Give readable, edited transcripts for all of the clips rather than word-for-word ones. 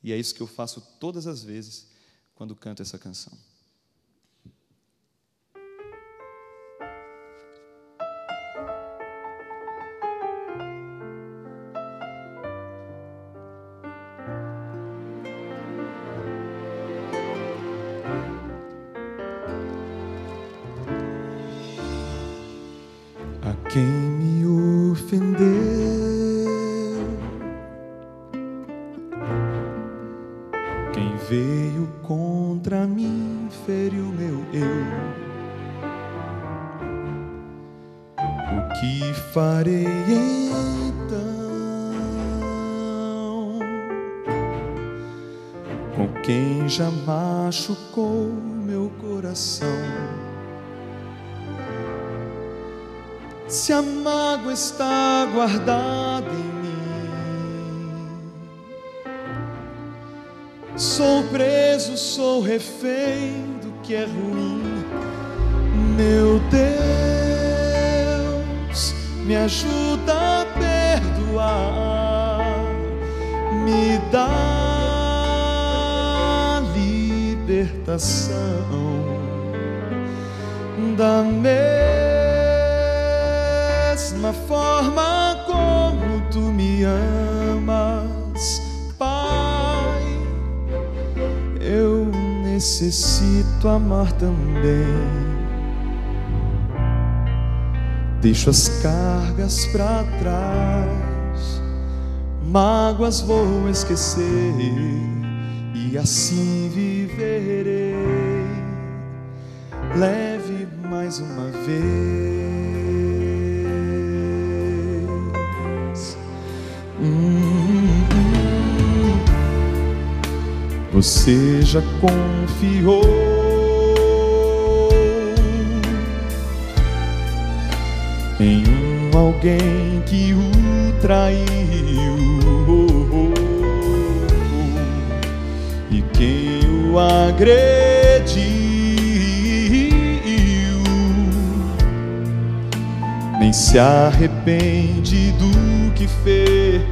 E é isso que eu faço todas as vezes quando canto essa canção. A quem me ofendeu, quem veio contra mim feriu meu eu. O que farei então com quem já machucou meu coração? Se a mágoa está guardada em mim, sou preso, sou refém do que é ruim. Meu Deus, me ajuda a perdoar, me dá libertação da mesma forma como tu me amas, Pai. Eu necessito amar também. Deixo as cargas pra trás, mágoas vou esquecer e assim viverei leve mais uma vez. Você já confiou em alguém que o traiu, e quem o agrediu nem se arrepende do que fez.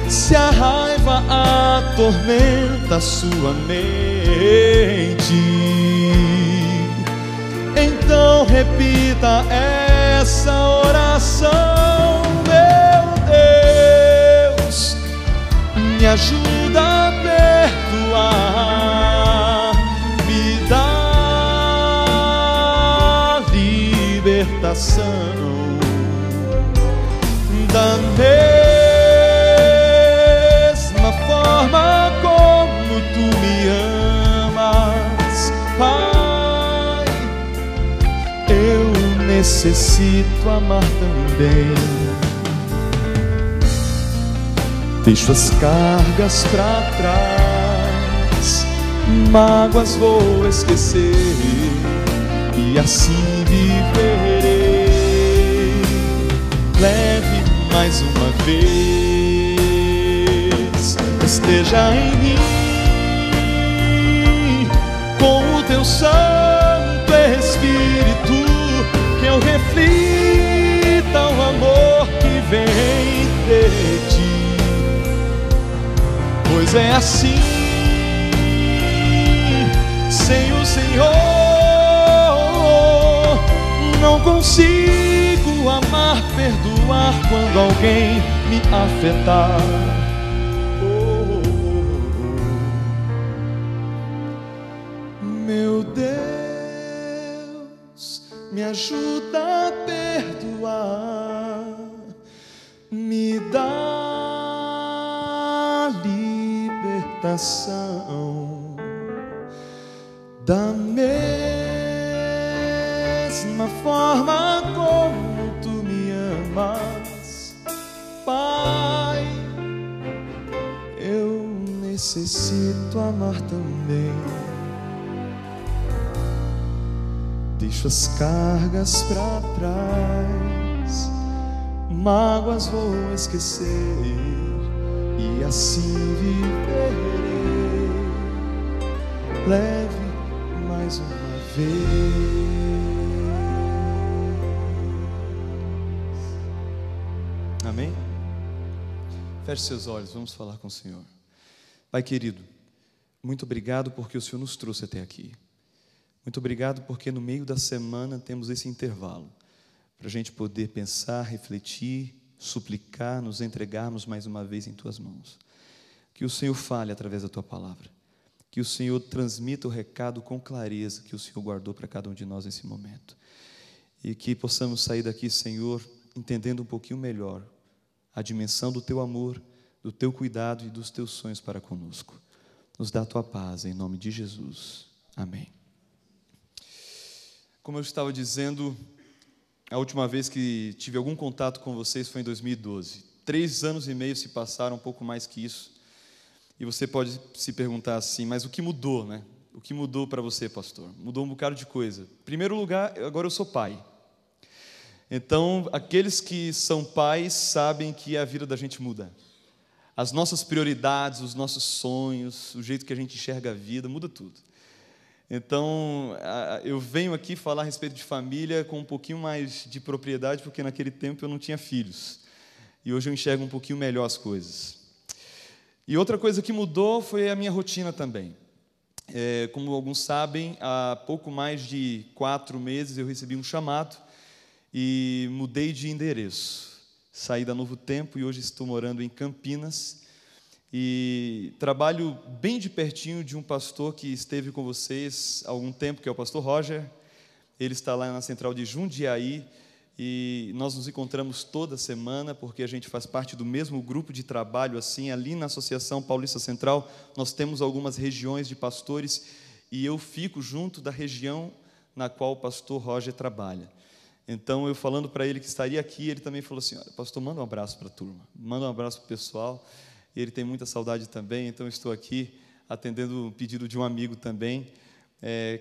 Se a raiva atormenta sua mente, então repita essa oração: meu Deus, me ajuda a perdoar, me dá libertação da mesma forma como tu me amas, Pai. Eu necessito amar também. Deixo as cargas pra trás, mágoas vou esquecer e assim viverei leve mais uma vez. Esteja em mim com o teu Santo Espírito, que eu reflita o amor que vem de ti, pois é assim, sem o Senhor não consigo amar, perdoar quando alguém me afetar. Meu Deus, me ajuda a perdoar, me dá libertação da mesma forma como tu me amas, Pai. Eu necessito amar também. Deixo as cargas pra trás, mágoas vou esquecer e assim viverei leve mais uma vez. Amém? Feche seus olhos, vamos falar com o Senhor. Pai querido, muito obrigado porque o Senhor nos trouxe até aqui. Muito obrigado porque no meio da semana temos esse intervalo para a gente poder pensar, refletir, suplicar, nos entregarmos mais uma vez em Tuas mãos. Que o Senhor fale através da Tua palavra. Que o Senhor transmita o recado com clareza que o Senhor guardou para cada um de nós nesse momento. E que possamos sair daqui, Senhor, entendendo um pouquinho melhor a dimensão do Teu amor, do Teu cuidado e dos Teus sonhos para conosco. Nos dá a Tua paz, em nome de Jesus. Amém. Como eu estava dizendo, a última vez que tive algum contato com vocês foi em 2012. 3 anos e meio se passaram, um pouco mais que isso. E você pode se perguntar assim, mas o que mudou, né? O que mudou para você, pastor? Mudou um bocado de coisa. Em primeiro lugar, agora eu sou pai. Então, aqueles que são pais sabem que a vida da gente muda. As nossas prioridades, os nossos sonhos, o jeito que a gente enxerga a vida, muda tudo. Então, eu venho aqui falar a respeito de família com um pouquinho mais de propriedade, porque naquele tempo eu não tinha filhos. E hoje eu enxergo um pouquinho melhor as coisas. E outra coisa que mudou foi a minha rotina também. Como alguns sabem, há pouco mais de 4 meses eu recebi um chamado e mudei de endereço. Saí da Novo Tempo e hoje estou morando em Campinas e trabalho bem de pertinho de um pastor que esteve com vocês há algum tempo, que é o pastor Roger. Ele está lá na central de Jundiaí e nós nos encontramos toda semana porque a gente faz parte do mesmo grupo de trabalho, assim, ali na Associação Paulista Central. Nós temos algumas regiões de pastores e eu fico junto da região na qual o pastor Roger trabalha. Então, eu falando para ele que estaria aqui, ele também falou assim, olha, pastor, manda um abraço para a turma, manda um abraço para o pessoal, ele tem muita saudade também, então eu estou aqui atendendo o pedido de um amigo também,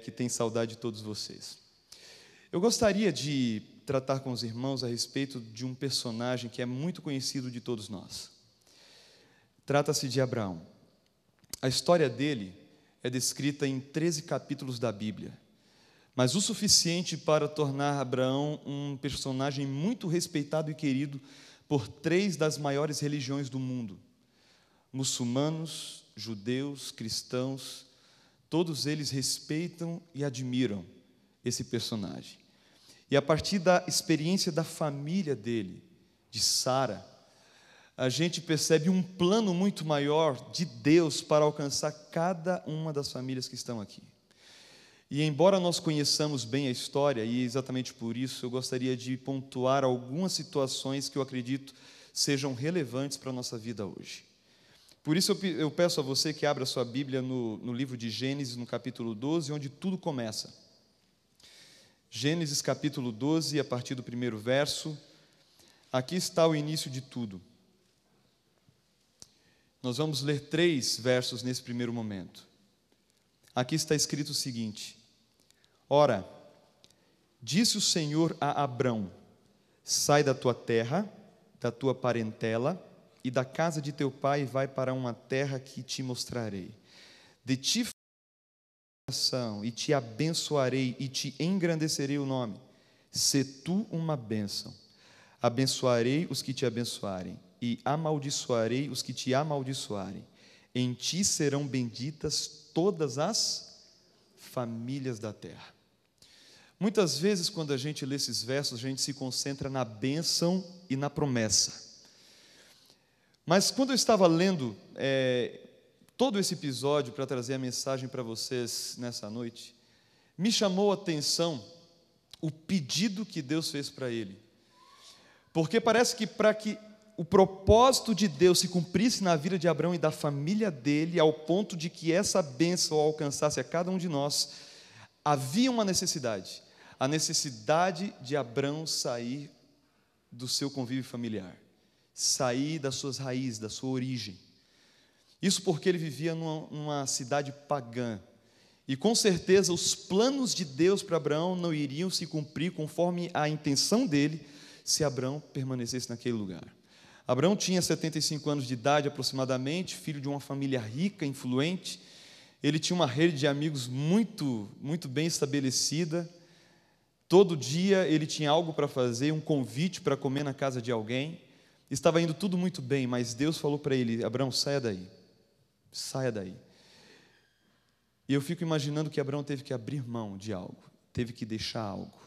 que tem saudade de todos vocês. Eu gostaria de tratar com os irmãos a respeito de um personagem que é muito conhecido de todos nós. Trata-se de Abraão. A história dele é descrita em 13 capítulos da Bíblia, mas o suficiente para tornar Abraão um personagem muito respeitado e querido por 3 das maiores religiões do mundo. Muçulmanos, judeus, cristãos, todos eles respeitam e admiram esse personagem. E a partir da experiência da família dele, de Sara, a gente percebe um plano muito maior de Deus para alcançar cada uma das famílias que estão aqui. E embora nós conheçamos bem a história, e exatamente por isso eu gostaria de pontuar algumas situações que eu acredito sejam relevantes para a nossa vida hoje. Por isso eu peço a você que abra sua Bíblia no livro de Gênesis, no capítulo 12, onde tudo começa. Gênesis capítulo 12, a partir do 1º verso, aqui está o início de tudo. Nós vamos ler 3 versos nesse primeiro momento. Aqui está escrito o seguinte: Ora, disse o Senhor a Abrão, sai da tua terra, da tua parentela e da casa de teu pai e vai para uma terra que te mostrarei. De ti farei nação e te abençoarei e te engrandecerei o nome. Sê tu uma bênção. Abençoarei os que te abençoarem e amaldiçoarei os que te amaldiçoarem. Em ti serão benditas todas as famílias da terra. Muitas vezes, quando a gente lê esses versos, a gente se concentra na bênção e na promessa. Mas quando eu estava lendo todo esse episódio para trazer a mensagem para vocês nessa noite, me chamou a atenção o pedido que Deus fez para ele. Porque parece que para que o propósito de Deus se cumprisse na vida de Abraão e da família dele, ao ponto de que essa bênção alcançasse a cada um de nós, havia uma necessidade. A necessidade de Abraão sair do seu convívio familiar, sair das suas raízes, da sua origem. Isso porque ele vivia numa cidade pagã. E com certeza os planos de Deus para Abraão não iriam se cumprir conforme a intenção dele, se Abraão permanecesse naquele lugar. Abraão tinha 75 anos de idade aproximadamente, filho de uma família rica, influente. Ele tinha uma rede de amigos muito bem estabelecida. Todo dia ele tinha algo para fazer, um convite para comer na casa de alguém. estava indo tudo muito bem, mas Deus falou para ele: Abraão, saia daí, saia daí. E eu fico imaginando que Abraão teve que abrir mão de algo, teve que deixar algo,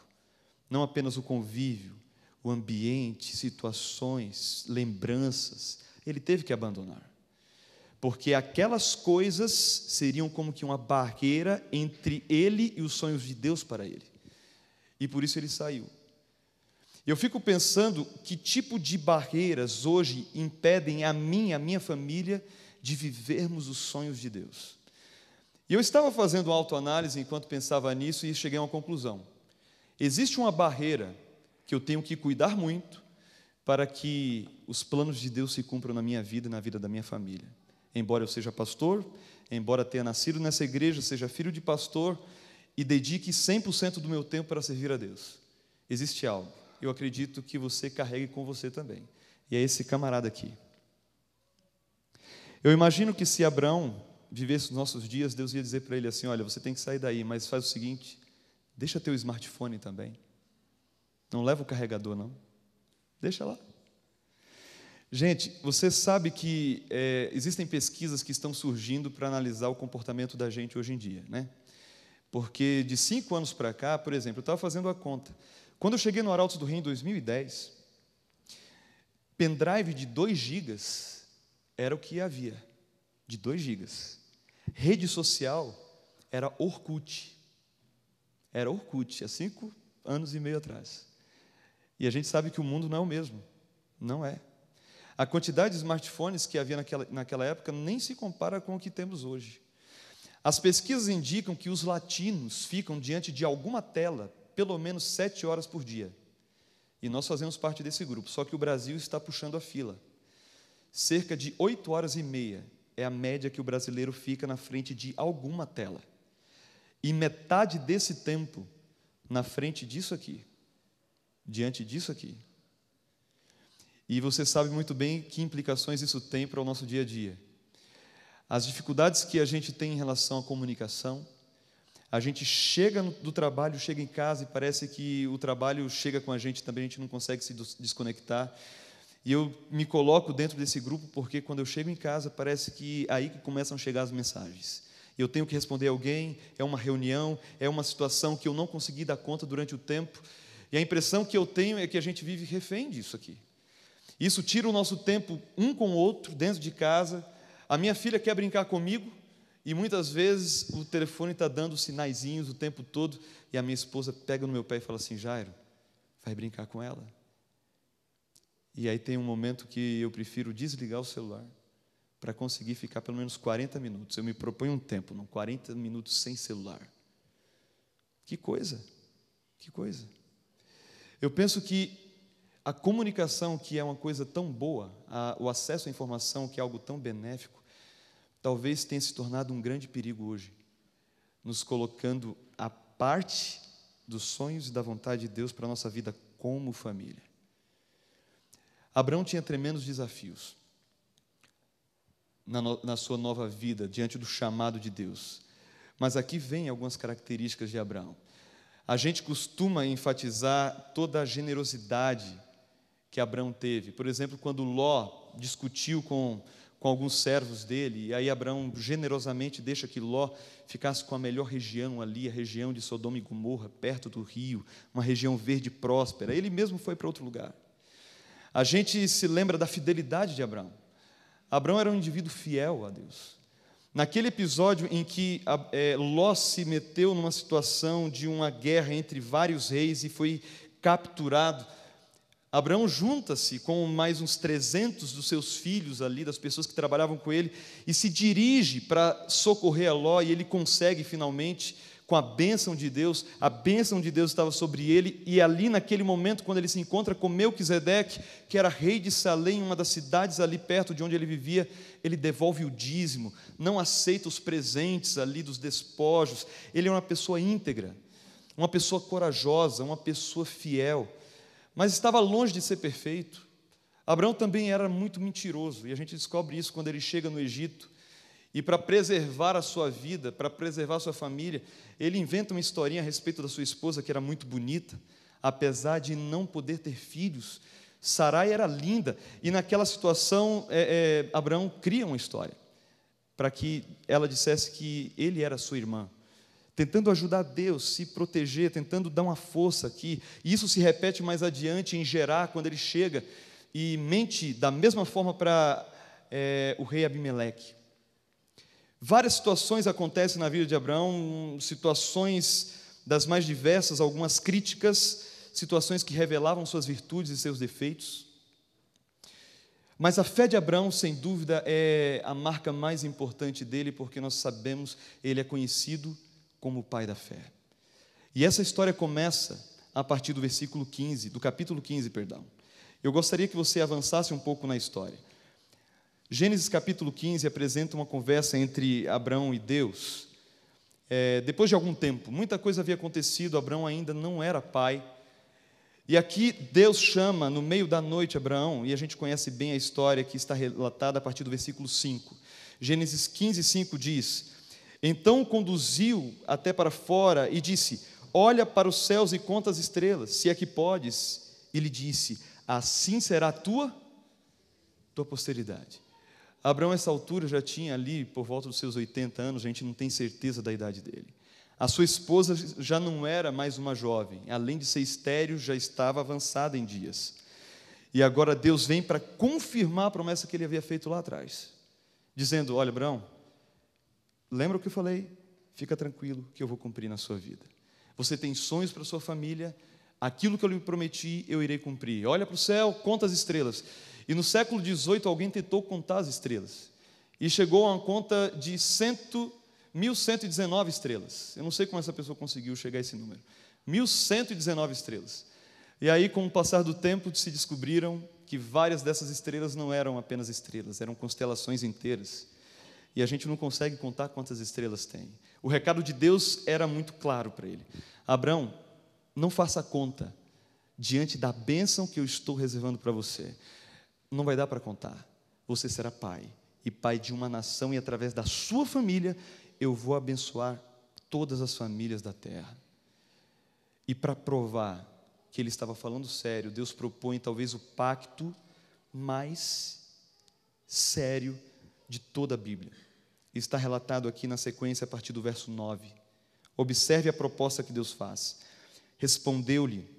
não apenas o convívio, o ambiente, situações, lembranças, ele teve que abandonar, porque aquelas coisas seriam como que uma barreira entre ele e os sonhos de Deus para ele, e por isso ele saiu. Eu fico pensando que tipo de barreiras hoje impedem a mim e a minha família de vivermos os sonhos de Deus. E eu estava fazendo autoanálise enquanto pensava nisso e cheguei a uma conclusão. Existe uma barreira que eu tenho que cuidar muito para que os planos de Deus se cumpram na minha vida e na vida da minha família. Embora eu seja pastor, embora tenha nascido nessa igreja, seja filho de pastor e dedique 100% do meu tempo para servir a Deus, existe algo. Eu acredito que você carregue com você também. E é esse camarada aqui. Eu imagino que se Abraão vivesse os nossos dias, Deus ia dizer para ele assim: olha, você tem que sair daí, mas faz o seguinte, deixa teu smartphone também. Não leva o carregador, não. Deixa lá. Gente, você sabe que existem pesquisas que estão surgindo para analisar o comportamento da gente hoje em dia, né? Porque de 5 anos para cá, por exemplo, eu estava fazendo a conta. Quando eu cheguei no Arautos do Rio em 2010, pendrive de 2 gigas era o que havia, de 2 gigas. Rede social era Orkut. Era Orkut, há 5 anos e meio atrás. E a gente sabe que o mundo não é o mesmo. Não é. A quantidade de smartphones que havia naquela época nem se compara com o que temos hoje. As pesquisas indicam que os latinos ficam diante de alguma tela pelo menos 7 horas por dia. E nós fazemos parte desse grupo, só que o Brasil está puxando a fila. Cerca de 8 horas e meia é a média que o brasileiro fica na frente de alguma tela. E metade desse tempo na frente disso aqui, diante disso aqui. E você sabe muito bem que implicações isso tem para o nosso dia a dia. As dificuldades que a gente tem em relação à comunicação, a gente chega do trabalho, chega em casa e parece que o trabalho chega com a gente também, a gente não consegue se desconectar. E eu me coloco dentro desse grupo porque quando eu chego em casa parece que aí que começam a chegar as mensagens. Eu tenho que responder a alguém, é uma reunião, é uma situação que eu não consegui dar conta durante o tempo. E a impressão que eu tenho é que a gente vive refém disso aqui. Isso tira o nosso tempo um com o outro, dentro de casa. A minha filha quer brincar comigo e muitas vezes o telefone está dando sinaizinhos o tempo todo e a minha esposa pega no meu pé e fala assim: Jairo, vai brincar com ela. E aí tem um momento que eu prefiro desligar o celular para conseguir ficar pelo menos 40 minutos. Eu me proponho um tempo, não, 40 minutos sem celular. Que coisa, que coisa. Eu penso que a comunicação, que é uma coisa tão boa, o acesso à informação, que é algo tão benéfico, talvez tenha se tornado um grande perigo hoje, nos colocando à parte dos sonhos e da vontade de Deus para a nossa vida como família. Abraão tinha tremendos desafios na sua nova vida, diante do chamado de Deus. Mas aqui vem algumas características de Abraão. A gente costuma enfatizar toda a generosidade que Abraão teve. Por exemplo, quando Ló discutiu com alguns servos dele, e aí Abraão generosamente deixa que Ló ficasse com a melhor região ali, a região de Sodoma e Gomorra, perto do rio, uma região verde próspera. Ele mesmo foi para outro lugar. A gente se lembra da fidelidade de Abraão. Abraão era um indivíduo fiel a Deus. Naquele episódio em que Ló se meteu numa situação de uma guerra entre vários reis e foi capturado, Abraão junta-se com mais uns 300 dos seus filhos ali, das pessoas que trabalhavam com ele, e se dirige para socorrer a Ló, e ele consegue finalmente, com a bênção de Deus estava sobre ele, e ali naquele momento, quando ele se encontra com Melquisedeque, que era rei de Salém, uma das cidades ali perto de onde ele vivia, ele devolve o dízimo, não aceita os presentes ali dos despojos. Ele é uma pessoa íntegra, uma pessoa corajosa, uma pessoa fiel, mas estava longe de ser perfeito. Abraão também era muito mentiroso, e a gente descobre isso quando ele chega no Egito, e para preservar a sua vida, para preservar a sua família, ele inventa uma historinha a respeito da sua esposa, que era muito bonita, apesar de não poder ter filhos, Sarai era linda, e naquela situação, Abraão cria uma história, para que ela dissesse que ele era sua irmã, tentando ajudar Deus, se proteger, tentando dar uma força aqui. E isso se repete mais adiante em Gerar, quando ele chega e mente da mesma forma para o rei Abimeleque. Várias situações acontecem na vida de Abraão, situações das mais diversas, algumas críticas, situações que revelavam suas virtudes e seus defeitos. Mas a fé de Abraão, sem dúvida, é a marca mais importante dele, porque nós sabemos, ele é conhecido como o pai da fé. E essa história começa a partir do versículo 15, do capítulo 15, perdão. Eu gostaria que você avançasse um pouco na história. Gênesis capítulo 15 apresenta uma conversa entre Abraão e Deus. Depois de algum tempo, muita coisa havia acontecido, Abraão ainda não era pai. E aqui Deus chama no meio da noite Abraão, e a gente conhece bem a história que está relatada a partir do versículo 5. Gênesis 15, 5 diz: então o conduziu até para fora e disse: olha para os céus e conta as estrelas, se é que podes. E lhe disse: assim será a tua posteridade. Abraão, nessa altura, já tinha ali por volta dos seus 80 anos, a gente não tem certeza da idade dele. A sua esposa já não era mais uma jovem, além de ser estéril, já estava avançada em dias. E agora Deus vem para confirmar a promessa que ele havia feito lá atrás, dizendo: olha, Abraão, lembra o que eu falei? Fica tranquilo que eu vou cumprir na sua vida. Você tem sonhos para a sua família, aquilo que eu lhe prometi, eu irei cumprir. Olha para o céu, conta as estrelas. E no século XVIII, alguém tentou contar as estrelas, e chegou a uma conta de 1.119 estrelas. Eu não sei como essa pessoa conseguiu chegar a esse número. 1.119 estrelas. E aí, com o passar do tempo, se descobriram que várias dessas estrelas não eram apenas estrelas, eram constelações inteiras. E a gente não consegue contar quantas estrelas tem. O recado de Deus era muito claro para ele: Abraão, não faça conta diante da bênção que eu estou reservando para você. Não vai dar para contar. Você será pai, e pai de uma nação, e através da sua família eu vou abençoar todas as famílias da terra. E para provar que ele estava falando sério, Deus propõe talvez o pacto mais sério de toda a Bíblia. Está relatado aqui na sequência a partir do verso 9. Observe a proposta que Deus faz. Respondeu-lhe: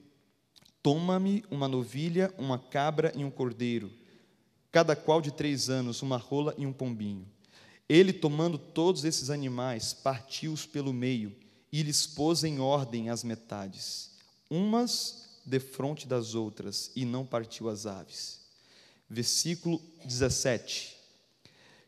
toma-me uma novilha, uma cabra e um cordeiro, cada qual de 3 anos, uma rola e um pombinho. Ele, tomando todos esses animais, partiu-os pelo meio e lhes pôs em ordem as metades, umas defronte das outras, e não partiu as aves. Versículo 17.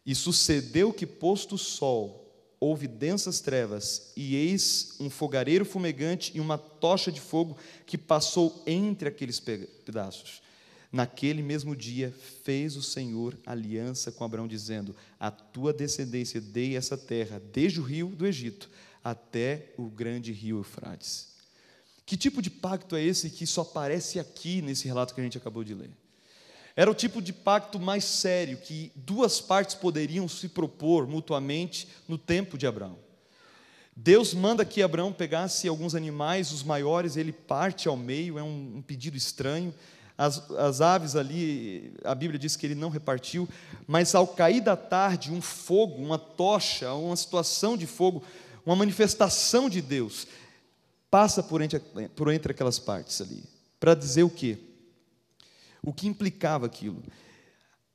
E sucedeu que, posto o sol, houve densas trevas, e eis um fogareiro fumegante e uma tocha de fogo que passou entre aqueles pedaços. Naquele mesmo dia fez o Senhor aliança com Abraão, dizendo: a tua descendência dei essa terra, desde o rio do Egito até o grande rio Eufrates. Que tipo de pacto é esse que só aparece aqui nesse relato que a gente acabou de ler? Era o tipo de pacto mais sério que duas partes poderiam se propor mutuamente no tempo de Abraão. Deus manda que Abraão pegasse alguns animais, os maiores, ele parte ao meio, é um pedido estranho. As aves ali, a Bíblia diz que ele não repartiu, mas ao cair da tarde, um fogo, uma tocha, uma situação de fogo, uma manifestação de Deus, passa por entre aquelas partes ali, para dizer o quê? O que implicava aquilo?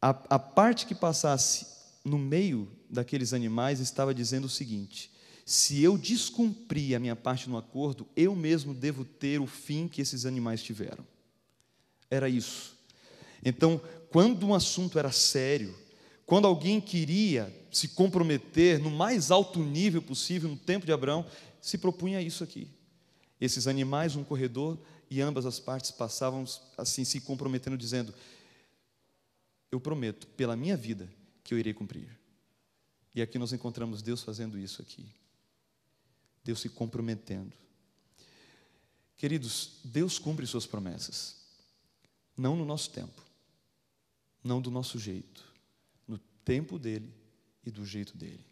A parte que passasse no meio daqueles animais estava dizendo o seguinte: se eu descumprir a minha parte no acordo, eu mesmo devo ter o fim que esses animais tiveram. Era isso. Então, quando um assunto era sério, quando alguém queria se comprometer no mais alto nível possível, no tempo de Abraão, se propunha isso aqui. Esses animais, um corredor, e ambas as partes passavam assim, se comprometendo, dizendo: eu prometo, pela minha vida, que eu irei cumprir. E aqui nós encontramos Deus fazendo isso aqui. Deus se comprometendo. Queridos, Deus cumpre suas promessas. Não no nosso tempo, não do nosso jeito, no tempo dele e do jeito dele.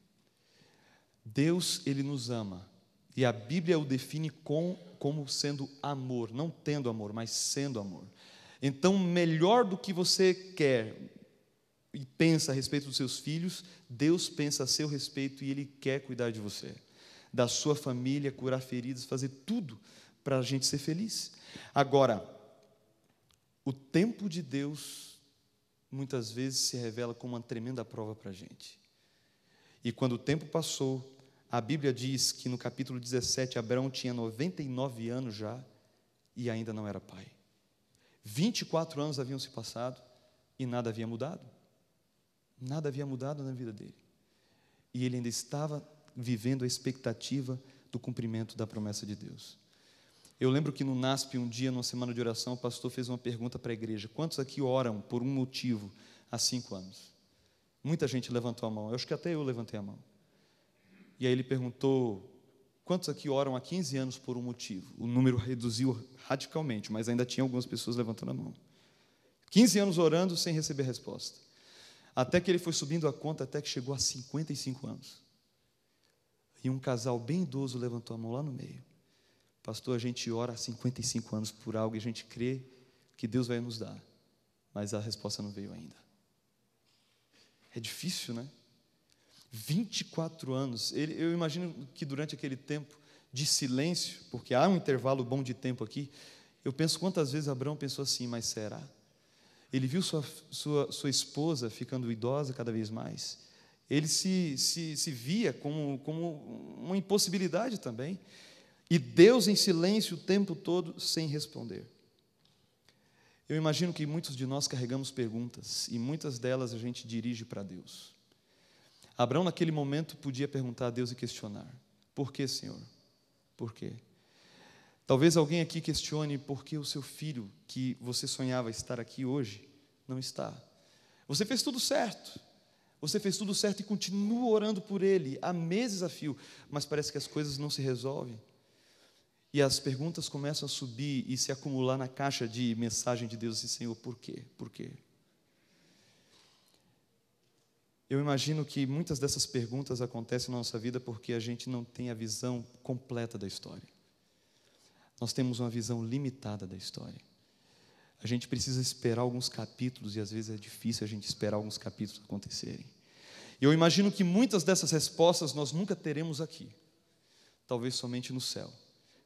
Deus, ele nos ama, e a Bíblia o define como sendo amor, não tendo amor, mas sendo amor. Então, melhor do que você quer e pensa a respeito dos seus filhos, Deus pensa a seu respeito e Ele quer cuidar de você, da sua família, curar feridas, fazer tudo para a gente ser feliz. Agora, o tempo de Deus muitas vezes se revela como uma tremenda prova para a gente. E quando o tempo passou, a Bíblia diz que no capítulo 17, Abraão tinha 99 anos já e ainda não era pai. 24 anos haviam se passado e nada havia mudado. Nada havia mudado na vida dele. E ele ainda estava vivendo a expectativa do cumprimento da promessa de Deus. Eu lembro que no NASP, um dia, numa semana de oração, o pastor fez uma pergunta para a igreja: quantos aqui oram por um motivo há 5 anos? Muita gente levantou a mão, eu acho que até eu levantei a mão. E aí ele perguntou: quantos aqui oram há 15 anos por um motivo? O número reduziu radicalmente, mas ainda tinha algumas pessoas levantando a mão. 15 anos orando sem receber resposta. Até que ele foi subindo a conta, até que chegou a 55 anos. E um casal bem idoso levantou a mão lá no meio. Pastor, a gente ora há 55 anos por algo e a gente crê que Deus vai nos dar, mas a resposta não veio ainda. É difícil, né? 24 anos. Eu imagino que durante aquele tempo de silêncio, porque há um intervalo bom de tempo aqui, eu penso quantas vezes Abraão pensou assim: mas será? Ele viu sua esposa ficando idosa cada vez mais. Ele se via como uma impossibilidade também. E Deus em silêncio o tempo todo, sem responder. Eu imagino que muitos de nós carregamos perguntas, e muitas delas a gente dirige para Deus. Abraão, naquele momento, podia perguntar a Deus e questionar: por que, Senhor? Por quê? Talvez alguém aqui questione por que o seu filho, que você sonhava estar aqui hoje, não está. Você fez tudo certo. Você fez tudo certo e continua orando por ele há meses a fio, mas parece que as coisas não se resolvem. E as perguntas começam a subir e se acumular na caixa de mensagem de Deus, assim: Senhor, por quê? Por quê? Eu imagino que muitas dessas perguntas acontecem na nossa vida porque a gente não tem a visão completa da história. Nós temos uma visão limitada da história. A gente precisa esperar alguns capítulos, e às vezes é difícil a gente esperar alguns capítulos acontecerem. E eu imagino que muitas dessas respostas nós nunca teremos aqui. Talvez somente no céu,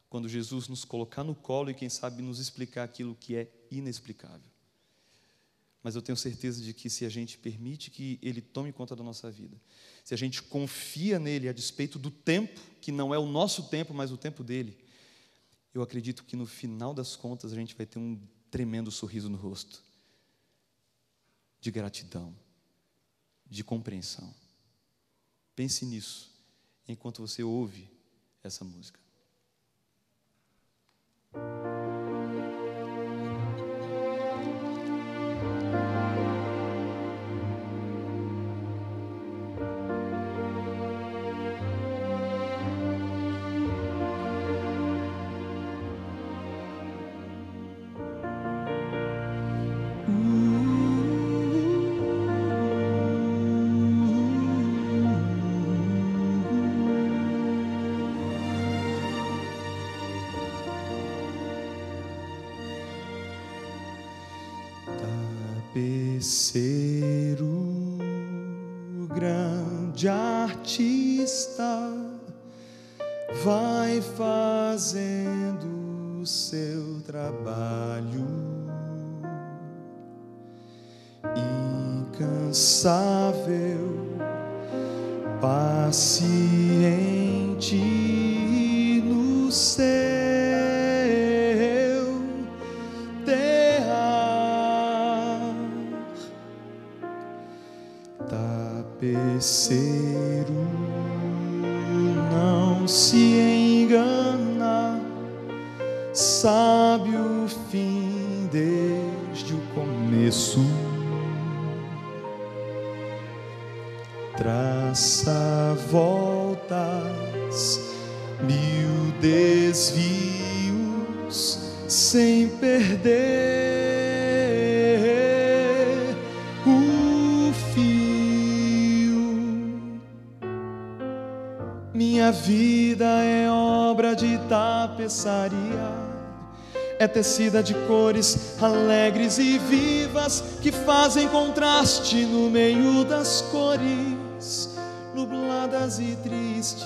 quando Jesus nos colocar no colo e, quem sabe, nos explicar aquilo que é inexplicável. Mas eu tenho certeza de que, se a gente permite que Ele tome conta da nossa vida, se a gente confia nele a despeito do tempo, que não é o nosso tempo, mas o tempo dele, eu acredito que no final das contas a gente vai ter um tremendo sorriso no rosto, de gratidão, de compreensão. Pense nisso enquanto você ouve essa música. Tapeceiro, grande artista, vai fazendo o seu trabalho, incansável, paciente no seu tapeceiro, não se engana, sabe o fim desde o começo, traça voltas, 1000 desvios, sem perder minha vida é obra de tapeçaria, é tecida de cores alegres e vivas, que fazem contraste no meio das cores nubladas e tristes.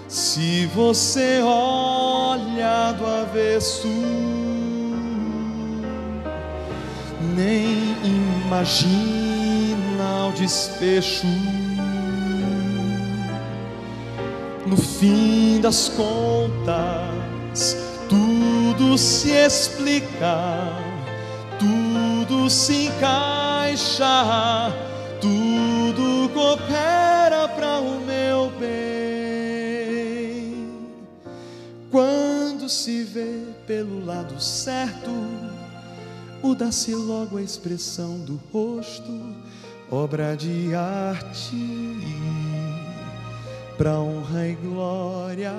Se você olha do avesso, nem imagina o desfecho. No fim das contas, tudo se explica, tudo se encaixa, tudo coopera para o meu bem. Quando se vê pelo lado certo, muda-se logo a expressão do rosto, obra de arte, pra honra e glória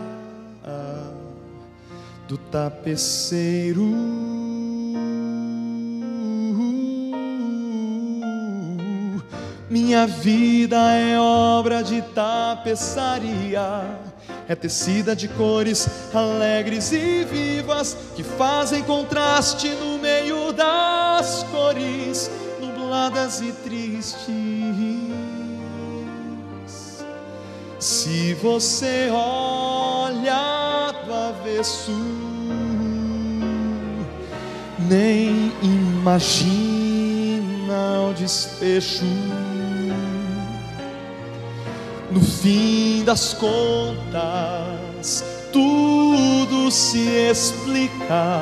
do tapeceiro. Minha vida é obra de tapeçaria, é tecida de cores alegres e vivas, que fazem contraste no meio das cores nubladas e tristes. Se você olha do avesso, nem imagina o desfecho. No fim das contas, tudo se explica,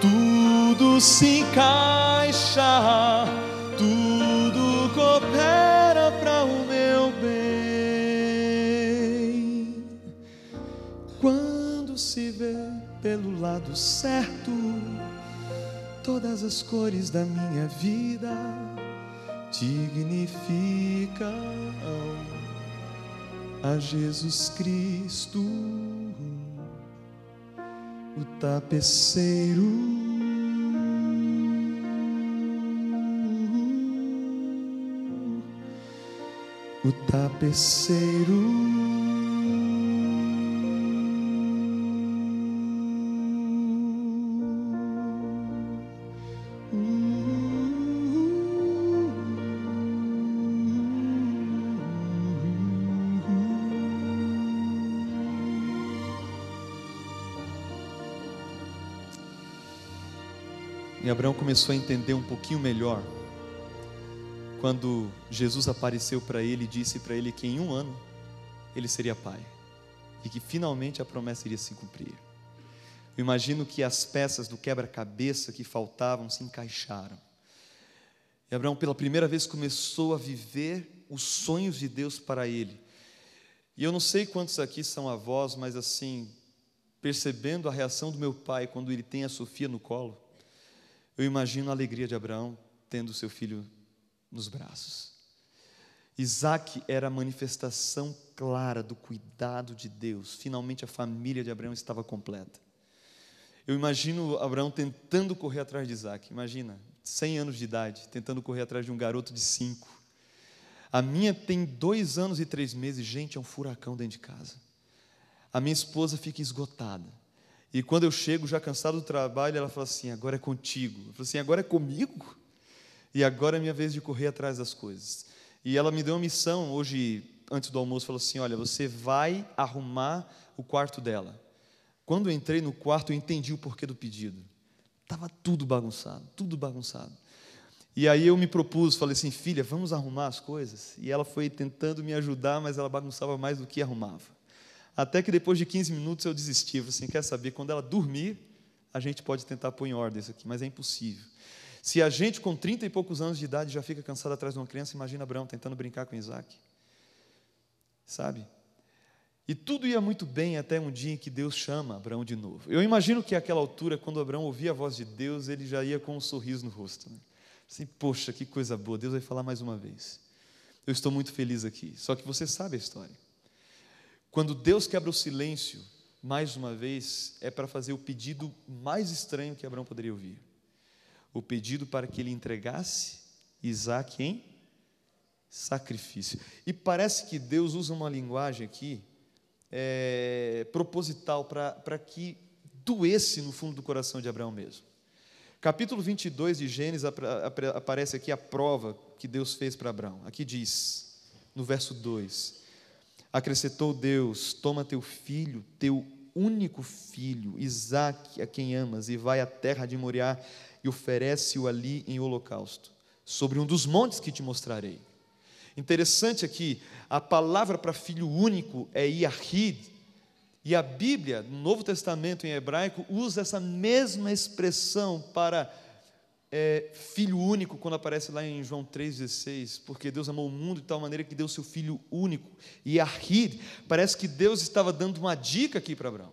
tudo se encaixa, tudo coopera para o meu bem. Quando se vê pelo lado certo, todas as cores da minha vida dignificam a Jesus Cristo, o tapeceiro. O tapeceiro. E Abraão começou a entender um pouquinho melhor quando Jesus apareceu para ele e disse para ele que em 1 ano ele seria pai e que finalmente a promessa iria se cumprir. Eu imagino que as peças do quebra-cabeça que faltavam se encaixaram. E Abraão pela primeira vez começou a viver os sonhos de Deus para ele. E eu não sei quantos aqui são avós, mas assim, percebendo a reação do meu pai quando ele tem a Sofia no colo, eu imagino a alegria de Abraão tendo seu filho nos braços. Isaac era a manifestação clara do cuidado de Deus. Finalmente a família de Abraão estava completa. Eu imagino Abraão tentando correr atrás de Isaac. Imagina, 100 anos de idade, tentando correr atrás de um garoto de 5. A minha tem 2 anos e 3 meses. Gente, é um furacão dentro de casa. A minha esposa fica esgotada. E quando eu chego, já cansado do trabalho, ela fala assim, agora é contigo. Eu falo assim, agora é comigo? E agora é minha vez de correr atrás das coisas. E ela me deu uma missão hoje, antes do almoço, falou assim, olha, você vai arrumar o quarto dela. Quando eu entrei no quarto, eu entendi o porquê do pedido. Estava tudo bagunçado, tudo bagunçado. E aí eu me propus, falei assim, filha, vamos arrumar as coisas? E ela foi tentando me ajudar, mas ela bagunçava mais do que arrumava. Até que depois de 15 minutos eu desisti. Eu falei assim, quer saber, quando ela dormir, a gente pode tentar pôr em ordem isso aqui, mas é impossível. Se a gente com 30 e poucos anos de idade já fica cansado atrás de uma criança, imagina Abraão tentando brincar com Isaac. Sabe? E tudo ia muito bem até um dia em que Deus chama Abraão de novo. Eu imagino que àquela altura, quando Abraão ouvia a voz de Deus, ele já ia com um sorriso no rosto. Né? Assim, poxa, que coisa boa, Deus vai falar mais uma vez. Eu estou muito feliz aqui. Só que você sabe a história. Quando Deus quebra o silêncio, mais uma vez, é para fazer o pedido mais estranho que Abraão poderia ouvir. O pedido para que ele entregasse Isaac em sacrifício. E parece que Deus usa uma linguagem aqui proposital para que doesse no fundo do coração de Abraão mesmo. Capítulo 22 de Gênesis aparece aqui a prova que Deus fez para Abraão. Aqui diz, no verso 2: acrescentou Deus: toma teu filho, teu único filho, Isaque, a quem amas, e vai à terra de Moriá e oferece-o ali em holocausto, sobre um dos montes que te mostrarei. Interessante aqui, a palavra para filho único é Yahid, e a Bíblia, no Novo Testamento em hebraico, usa essa mesma expressão para filho único, quando aparece lá em João 3,16, porque Deus amou o mundo de tal maneira que deu seu filho único. E Yahid, parece que Deus estava dando uma dica aqui para Abraão: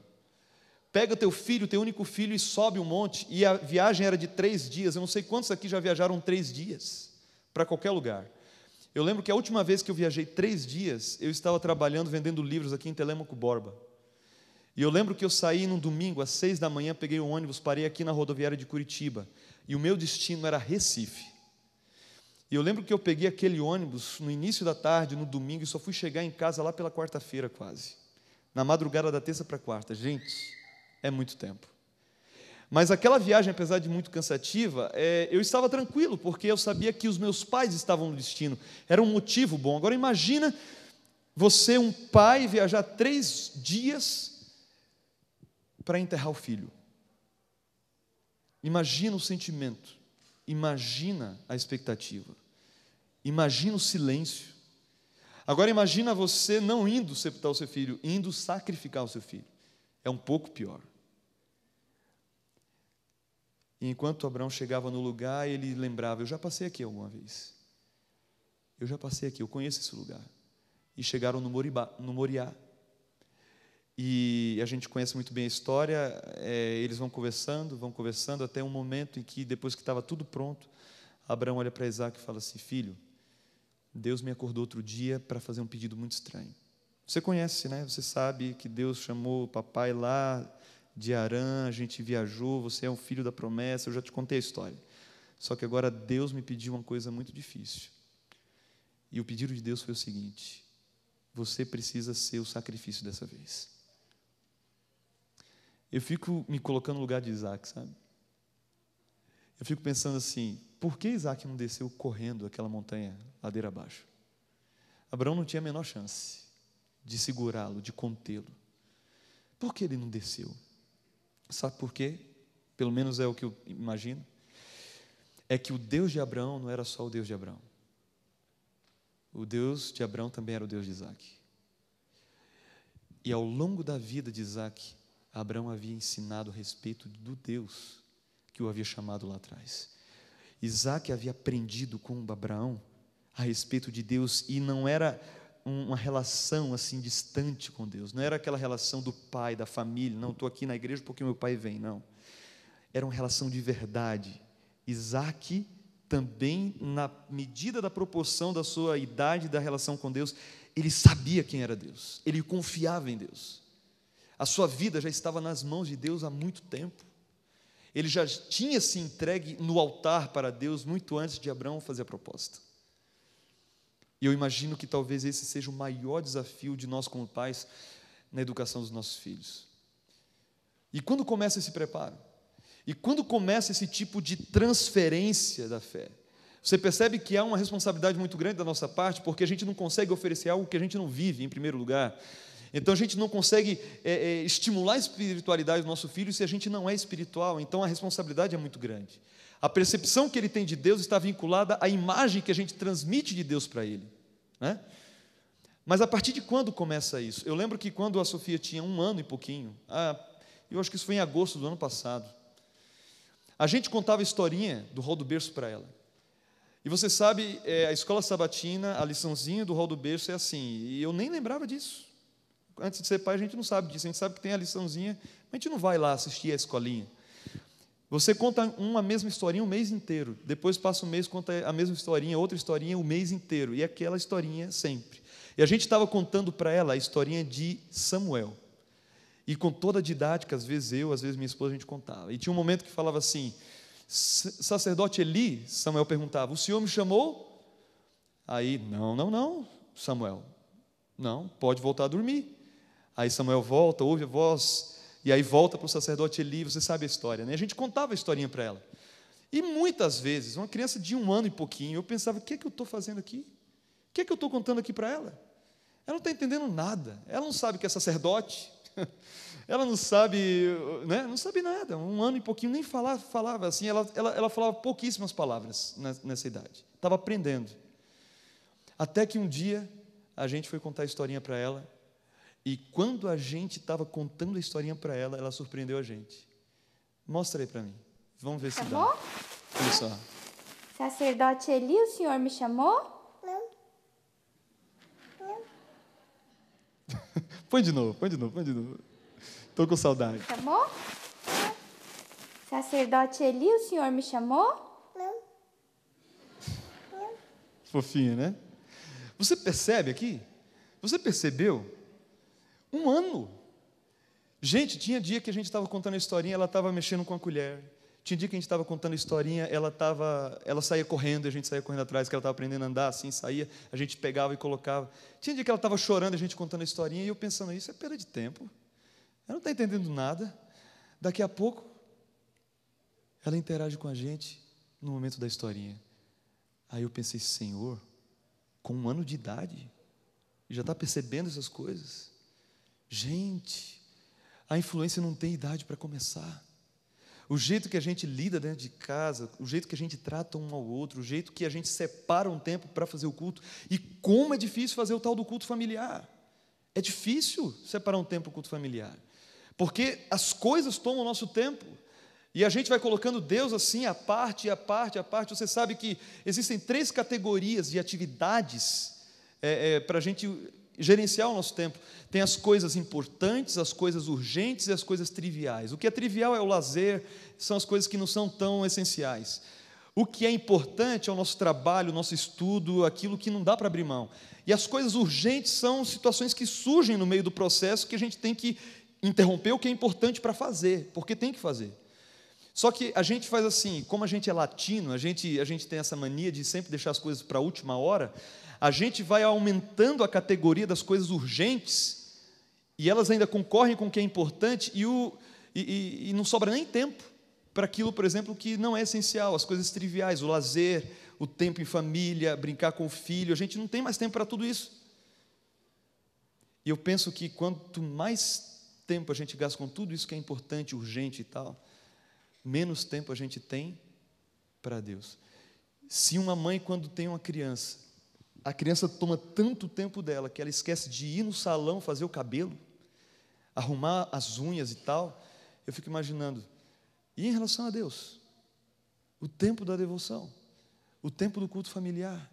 pega teu filho, teu único filho, e sobe um monte. E a viagem era de 3 dias. Eu não sei quantos aqui já viajaram 3 dias para qualquer lugar. Eu lembro que a última vez que eu viajei 3 dias, eu estava trabalhando, vendendo livros aqui em Telêmaco Borba. E eu lembro que eu saí num domingo, às 6 da manhã, peguei um ônibus, parei aqui na rodoviária de Curitiba, e o meu destino era Recife. E eu lembro que eu peguei aquele ônibus no início da tarde, no domingo, e só fui chegar em casa lá pela quarta-feira quase, na madrugada da terça para quarta. Gente, é muito tempo. Mas aquela viagem, apesar de muito cansativa, eu estava tranquilo, porque eu sabia que os meus pais estavam no destino. Era um motivo bom. Agora imagina você, um pai, viajar 3 dias para enterrar o filho. Imagina o sentimento, imagina a expectativa, imagina o silêncio. Agora imagina você não indo sepultar o seu filho, indo sacrificar o seu filho. É um pouco pior. E enquanto Abraão chegava no lugar, ele lembrava: eu já passei aqui alguma vez. Eu já passei aqui, eu conheço esse lugar. E chegaram no Moriá. E a gente conhece muito bem a história. Eles vão conversando, até um momento em que, depois que estava tudo pronto, Abraão olha para Isaque e fala assim: filho, Deus me acordou outro dia para fazer um pedido muito estranho. Você conhece, né? Você sabe que Deus chamou o papai lá de Harã, a gente viajou, você é um filho da promessa, eu já te contei a história. Só que agora Deus me pediu uma coisa muito difícil. E o pedido de Deus foi o seguinte: você precisa ser o sacrifício dessa vez. Eu fico me colocando no lugar de Isaque, sabe? Eu fico pensando assim: por que Isaque não desceu correndo aquela montanha ladeira abaixo? Abraão não tinha a menor chance de segurá-lo, de contê-lo. Por que ele não desceu? Sabe por quê? Pelo menos é o que eu imagino. É que o Deus de Abraão não era só o Deus de Abraão. O Deus de Abraão também era o Deus de Isaque. E ao longo da vida de Isaque, Abraão havia ensinado a respeito do Deus que o havia chamado lá atrás. Isaque havia aprendido com Abraão a respeito de Deus, e não era uma relação assim distante com Deus, não era aquela relação do pai, da família, não, estou aqui na igreja porque meu pai vem, não. Era uma relação de verdade. Isaque também, na medida da proporção da sua idade e da relação com Deus, ele sabia quem era Deus, ele confiava em Deus. A sua vida já estava nas mãos de Deus há muito tempo. Ele já tinha se entregue no altar para Deus muito antes de Abraão fazer a proposta. E eu imagino que talvez esse seja o maior desafio de nós como pais na educação dos nossos filhos. E quando começa esse preparo? E quando começa esse tipo de transferência da fé? Você percebe que há uma responsabilidade muito grande da nossa parte, porque a gente não consegue oferecer algo que a gente não vive, em primeiro lugar. Então a gente não consegue estimular a espiritualidade do nosso filho se a gente não é espiritual. Então a responsabilidade é muito grande. A percepção que ele tem de Deus está vinculada à imagem que a gente transmite de Deus para ele, né? Mas a partir de quando começa isso? Eu lembro que quando a Sofia tinha 1 ano e pouquinho, eu acho que isso foi em agosto do ano passado, a gente contava a historinha do rol do berço para ela. E você sabe, a escola sabatina, a liçãozinha do rol do berço é assim, e eu nem lembrava disso. Antes de ser pai, a gente não sabe disso, a gente sabe que tem a liçãozinha, mas a gente não vai lá assistir a escolinha. Você conta uma mesma historinha o mês inteiro, depois passa um mês, conta a mesma historinha, outra historinha o mês inteiro, e aquela historinha sempre. E a gente estava contando para ela a historinha de Samuel, e com toda a didática, às vezes eu, às vezes minha esposa, a gente contava. E tinha um momento que falava assim: sacerdote Eli, Samuel perguntava, o senhor me chamou? Aí, não, Samuel, não, pode voltar a dormir. Aí Samuel volta, ouve a voz, e aí volta para o sacerdote Eli, você sabe a história, né? A gente contava a historinha para ela. E muitas vezes, uma criança de 1 ano e pouquinho, eu pensava, o que é que eu estou fazendo aqui? O que é que eu estou contando aqui para ela? Ela não está entendendo nada, ela não sabe que é sacerdote, ela não sabe, né? Não sabe nada, 1 ano e pouquinho, nem falava assim, ela falava pouquíssimas palavras nessa idade, estava aprendendo. Até que um dia, a gente foi contar a historinha para ela, e quando a gente estava contando a historinha para ela, ela surpreendeu a gente. Mostra aí para mim. Vamos ver se dá. Olha só. Sacerdote Eli, o senhor me chamou? Não. Põe de novo. Estou com saudade. Chamou? Não. Sacerdote Eli, o senhor me chamou? Não. Fofinha, né? Você percebe aqui? Você percebeu? 1 ano. Gente, tinha dia que a gente estava contando a historinha, ela estava mexendo com a colher. Tinha dia que a gente estava contando a historinha, ela saía correndo, a gente saía correndo atrás, que ela estava aprendendo a andar, assim, saía, a gente pegava e colocava. Tinha dia que ela estava chorando, a gente contando a historinha, e eu pensando, isso é perda de tempo. Ela não está entendendo nada. Daqui a pouco, ela interage com a gente no momento da historinha. Aí eu pensei, Senhor, com 1 ano de idade, já está percebendo essas coisas? Gente, a influência não tem idade para começar. O jeito que a gente lida dentro de casa, o jeito que a gente trata um ao outro, o jeito que a gente separa um tempo para fazer o culto, e como é difícil fazer o tal do culto familiar. É difícil separar um tempo para o culto familiar, porque as coisas tomam o nosso tempo, e a gente vai colocando Deus assim, à parte. Você sabe que existem 3 categorias de atividades para a gente gerenciar o nosso tempo. Tem as coisas importantes, as coisas urgentes e as coisas triviais. O que é trivial é o lazer, são as coisas que não são tão essenciais. O que é importante é o nosso trabalho, o nosso estudo, aquilo que não dá para abrir mão. E as coisas urgentes são situações que surgem no meio do processo que a gente tem que interromper o que é importante para fazer, porque tem que fazer. Só que a gente faz assim, como a gente é latino, a gente tem essa mania de sempre deixar as coisas para a última hora, a gente vai aumentando a categoria das coisas urgentes, e elas ainda concorrem com o que é importante, e não sobra nem tempo para aquilo, por exemplo, que não é essencial, as coisas triviais, o lazer, o tempo em família, brincar com o filho, a gente não tem mais tempo para tudo isso. E eu penso que quanto mais tempo a gente gasta com tudo isso que é importante, urgente e tal, menos tempo a gente tem para Deus. Se uma mãe, quando tem uma criança, a criança toma tanto tempo dela que ela esquece de ir no salão fazer o cabelo, arrumar as unhas e tal, eu fico imaginando, e em relação a Deus? O tempo da devoção, o tempo do culto familiar.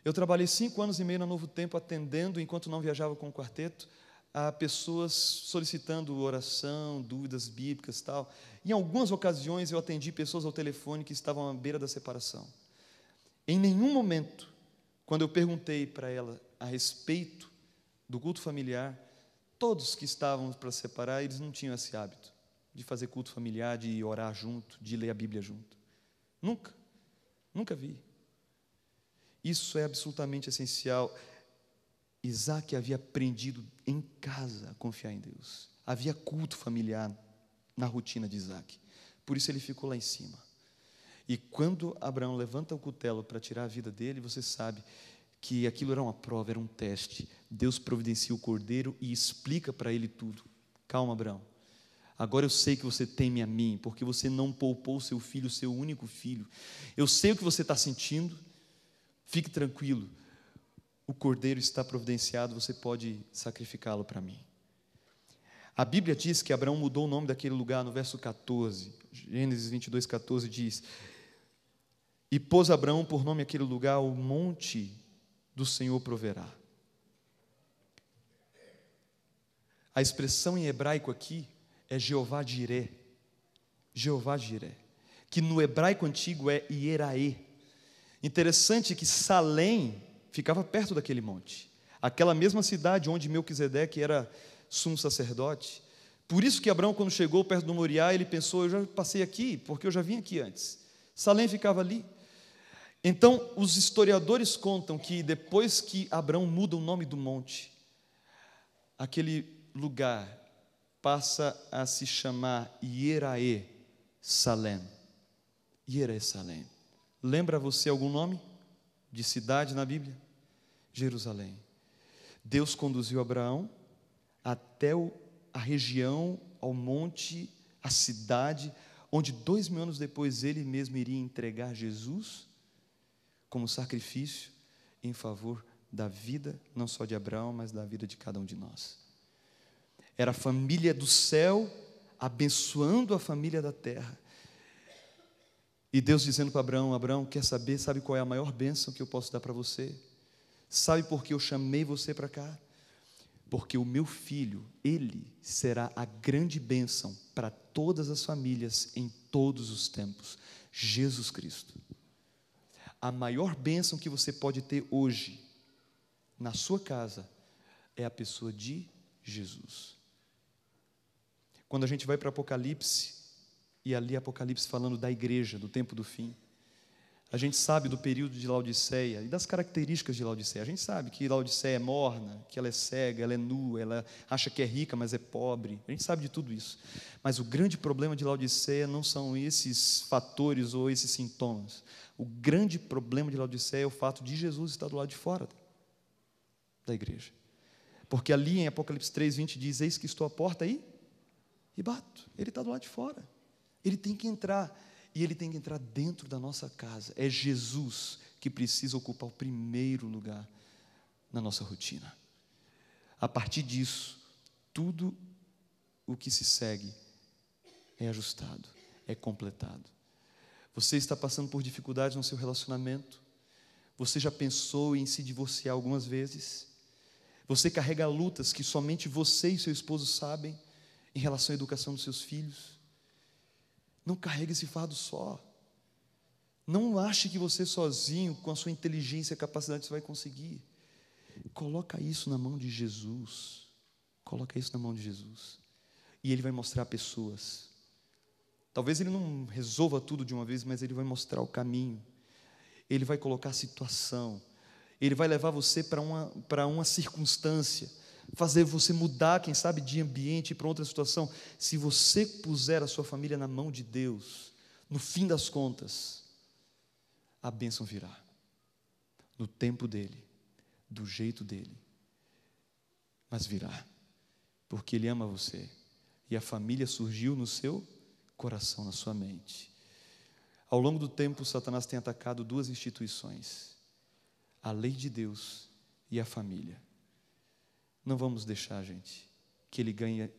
Eu trabalhei 5 anos e meio na Novo Tempo atendendo, enquanto não viajava com o quarteto, a pessoas solicitando oração, dúvidas bíblicas e tal. Em algumas ocasiões eu atendi pessoas ao telefone que estavam à beira da separação. Em nenhum momento, quando eu perguntei para ela a respeito do culto familiar, todos que estavam para separar, eles não tinham esse hábito de fazer culto familiar, de orar junto, de ler a Bíblia junto. Nunca vi. Isso é absolutamente essencial. Isaac havia aprendido em casa a confiar em Deus. Havia culto familiar na rotina de Isaac. Por isso ele ficou lá em cima. E quando Abraão levanta o cutelo para tirar a vida dele, você sabe que aquilo era uma prova, era um teste. Deus providencia o cordeiro e explica para ele tudo. Calma, Abraão. Agora eu sei que você teme a mim, porque você não poupou o seu filho, o seu único filho. Eu sei o que você está sentindo. Fique tranquilo. O cordeiro está providenciado, você pode sacrificá-lo para mim. A Bíblia diz que Abraão mudou o nome daquele lugar no verso 14. Gênesis 22, 14 diz: e pôs Abraão por nome aquele lugar, o monte do Senhor proverá. A expressão em hebraico aqui é Jeová Jiré. Jeová Jiré, que no hebraico antigo é Ieraê. Interessante que Salém ficava perto daquele monte, aquela mesma cidade onde Melquisedeque era sumo sacerdote. Por isso que Abraão, quando chegou perto do Moriá, ele pensou, eu já passei aqui, porque eu já vim aqui antes. Salém ficava ali. Então, os historiadores contam que depois que Abraão muda o nome do monte, aquele lugar passa a se chamar Yeraê Salem. Yeraê Salem. Lembra você algum nome de cidade na Bíblia? Jerusalém. Deus conduziu Abraão até a região, ao monte, a cidade, onde 2000 anos depois ele mesmo iria entregar Jesus como sacrifício em favor da vida, não só de Abraão, mas da vida de cada um de nós. Era a família do céu abençoando a família da terra. E Deus dizendo para Abraão: Abraão, quer saber, sabe qual é a maior bênção que eu posso dar para você? Sabe por que eu chamei você para cá? Porque o meu filho, ele será a grande bênção para todas as famílias em todos os tempos. Jesus Cristo. A maior bênção que você pode ter hoje na sua casa é a pessoa de Jesus. Quando a gente vai para Apocalipse, e ali Apocalipse falando da igreja, do tempo do fim, a gente sabe do período de Laodiceia e das características de Laodiceia. A gente sabe que Laodiceia é morna, que ela é cega, ela é nua, ela acha que é rica, mas é pobre. A gente sabe de tudo isso. Mas o grande problema de Laodiceia não são esses fatores ou esses sintomas. O grande problema de Laodiceia é o fato de Jesus estar do lado de fora da igreja. Porque ali em Apocalipse 3:20 diz: eis que estou à porta aí e bato. Ele está do lado de fora. Ele tem que entrar. E ele tem que entrar dentro da nossa casa. É Jesus que precisa ocupar o primeiro lugar na nossa rotina. A partir disso, tudo o que se segue é ajustado, é completado. Você está passando por dificuldades no seu relacionamento? Você já pensou em se divorciar algumas vezes? Você carrega lutas que somente você e seu esposo sabem em relação à educação dos seus filhos? Não carregue esse fardo só. Não ache que você sozinho, com a sua inteligência e capacidade, você vai conseguir. Coloca isso na mão de Jesus. Coloca isso na mão de Jesus. E Ele vai mostrar pessoas. Talvez Ele não resolva tudo de uma vez, mas Ele vai mostrar o caminho. Ele vai colocar a situação. Ele vai levar você para uma circunstância, fazer você mudar, quem sabe, de ambiente para outra situação. Se você puser a sua família na mão de Deus, no fim das contas, a bênção virá, no tempo dEle, do jeito dEle, mas virá, porque Ele ama você, e a família surgiu no seu coração, na sua mente. Ao longo do tempo, Satanás tem atacado duas instituições: a lei de Deus e a família. Não vamos deixar, gente, que ele ganhe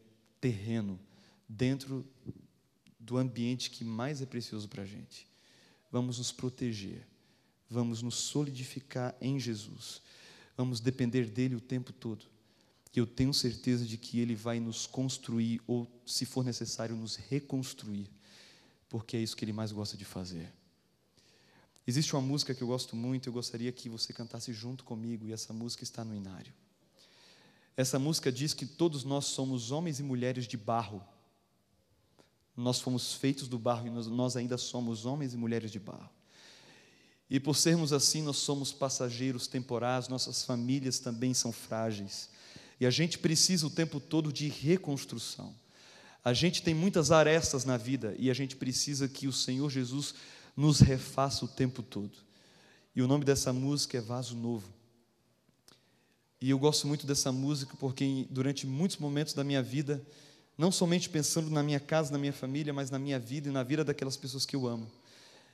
terreno dentro do ambiente que mais é precioso para a gente. Vamos nos proteger, vamos nos solidificar em Jesus, vamos depender dele o tempo todo. E eu tenho certeza de que ele vai nos construir, ou, se for necessário, nos reconstruir, porque é isso que ele mais gosta de fazer. Existe uma música que eu gosto muito, eu gostaria que você cantasse junto comigo, e essa música está no inário. Essa música diz que todos nós somos homens e mulheres de barro. Nós fomos feitos do barro e nós ainda somos homens e mulheres de barro. E por sermos assim, nós somos passageiros temporais, nossas famílias também são frágeis. E a gente precisa o tempo todo de reconstrução. A gente tem muitas arestas na vida e a gente precisa que o Senhor Jesus nos refaça o tempo todo. E o nome dessa música é Vaso Novo. E eu gosto muito dessa música porque durante muitos momentos da minha vida, não somente pensando na minha casa, na minha família, mas na minha vida e na vida daquelas pessoas que eu amo,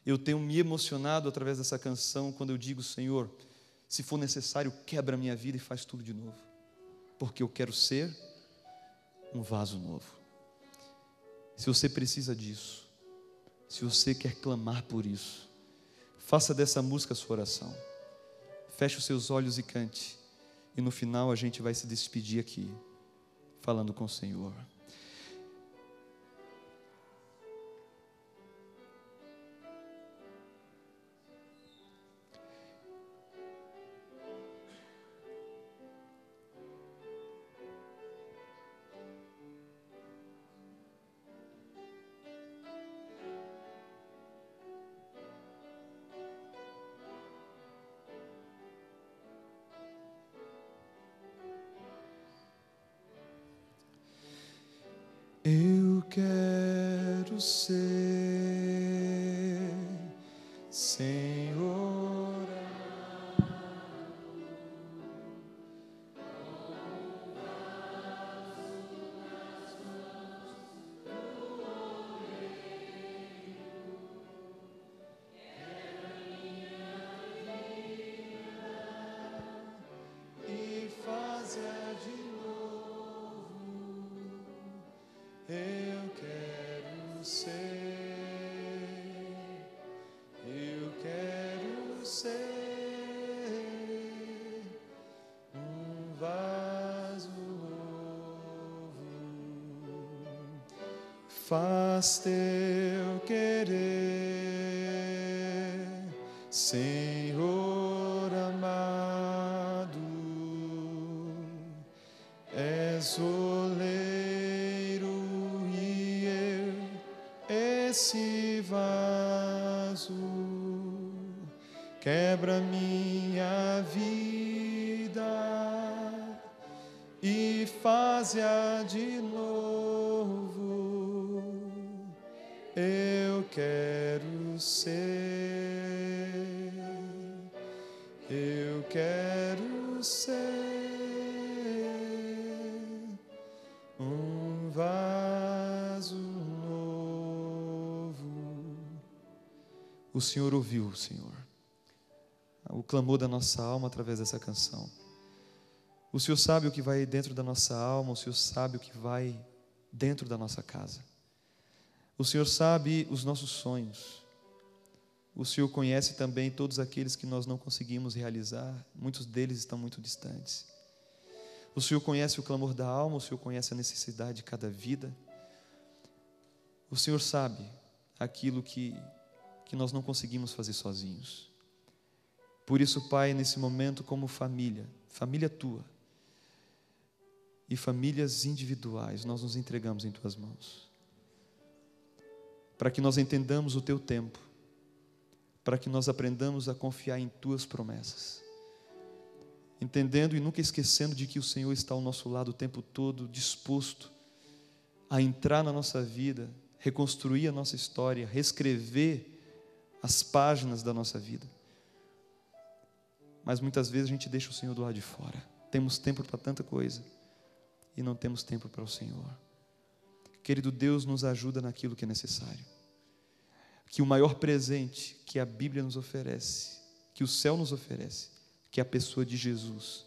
eu tenho me emocionado através dessa canção quando eu digo: Senhor, se for necessário, quebra a minha vida e faz tudo de novo, porque eu quero ser um vaso novo. Se você precisa disso, se você quer clamar por isso, faça dessa música a sua oração. Feche os seus olhos e cante. E no final a gente vai se despedir aqui, falando com o Senhor. Eu quero ser, Senhor, e fazer de novo. Eu quero ser, eu quero ser um vaso novo. Faz teu querer, Senhor amado. És oleiro e eu esse vaso. Quebra minha vida e faz-a de novo. Eu quero ser, eu quero ser um vaso novo. O Senhor ouviu, Senhor, o clamor da nossa alma através dessa canção. O Senhor sabe o que vai dentro da nossa alma, o Senhor sabe o que vai dentro da nossa casa. O Senhor sabe os nossos sonhos. O Senhor conhece também todos aqueles que nós não conseguimos realizar, muitos deles estão muito distantes. O Senhor conhece o clamor da alma, o Senhor conhece a necessidade de cada vida. O Senhor sabe aquilo que nós não conseguimos fazer sozinhos. Por isso, Pai, nesse momento, como família, família Tua e famílias individuais, nós nos entregamos em Tuas mãos. Para que nós entendamos o Teu tempo, para que nós aprendamos a confiar em Tuas promessas, entendendo e nunca esquecendo de que o Senhor está ao nosso lado o tempo todo, disposto a entrar na nossa vida, reconstruir a nossa história, reescrever as páginas da nossa vida. Mas muitas vezes a gente deixa o Senhor do lado de fora. Temos tempo para tanta coisa e não temos tempo para o Senhor. Querido Deus, nos ajuda naquilo que é necessário. Que o maior presente que a Bíblia nos oferece, que o céu nos oferece, que é a pessoa de Jesus,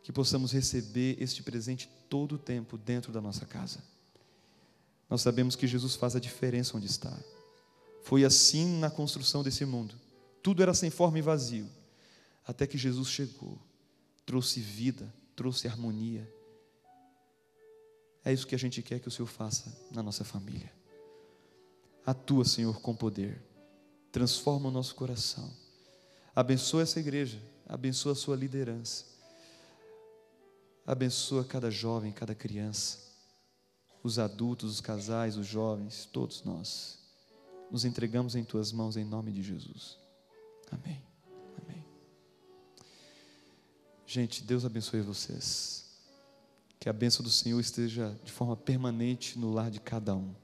que possamos receber este presente todo o tempo dentro da nossa casa. Nós sabemos que Jesus faz a diferença onde está. Foi assim na construção desse mundo. Tudo era sem forma e vazio, até que Jesus chegou, trouxe vida, trouxe harmonia. É isso que a gente quer que o Senhor faça na nossa família. Atua, Senhor, com poder. Transforma o nosso coração. Abençoa essa igreja. Abençoa a sua liderança. Abençoa cada jovem, cada criança. Os adultos, os casais, os jovens, todos nós. Nos entregamos em Tuas mãos em nome de Jesus. Amém. Amém. Gente, Deus abençoe vocês. Que a bênção do Senhor esteja de forma permanente no lar de cada um.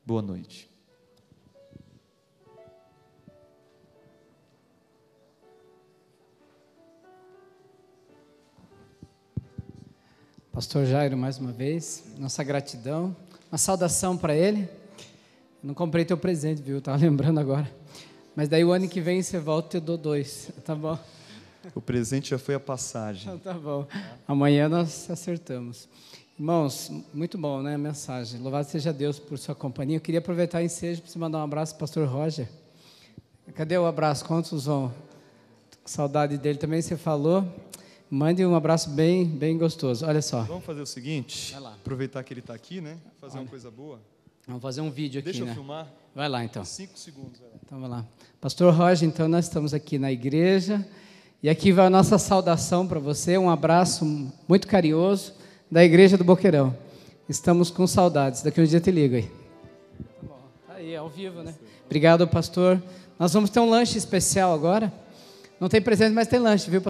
Boa noite. Pastor Jairo, mais uma vez, nossa gratidão, uma saudação para ele. Não comprei teu presente, viu? Estava lembrando agora. Mas daí o ano que vem você volta e eu dou 2, tá bom? O presente já foi a passagem. Então, tá bom. Amanhã nós acertamos. Irmãos, muito bom, né, a mensagem. Louvado seja Deus por sua companhia. Eu queria aproveitar o ensejo para você mandar um abraço para o pastor Roger. Cadê o abraço? Quantos vão? Com saudade dele também, você falou. Mande um abraço bem gostoso. Olha só. Vamos fazer o seguinte, Vai lá. Aproveitar que ele está aqui, né? Fazer uma coisa boa. Vamos fazer um vídeo aqui, Deixa né? eu filmar. Vai lá, então. 5 segundos. Então, vai lá. Pastor Roger, então, nós estamos aqui na igreja. E aqui vai a nossa saudação para você. Um abraço muito carinhoso da Igreja do Boqueirão. Estamos com saudades. Daqui um dia eu te ligo aí. Tá bom. Tá aí, ao vivo, né? Obrigado, pastor. Nós vamos ter um lanche especial agora. Não tem presente, mas tem lanche, viu, pastor?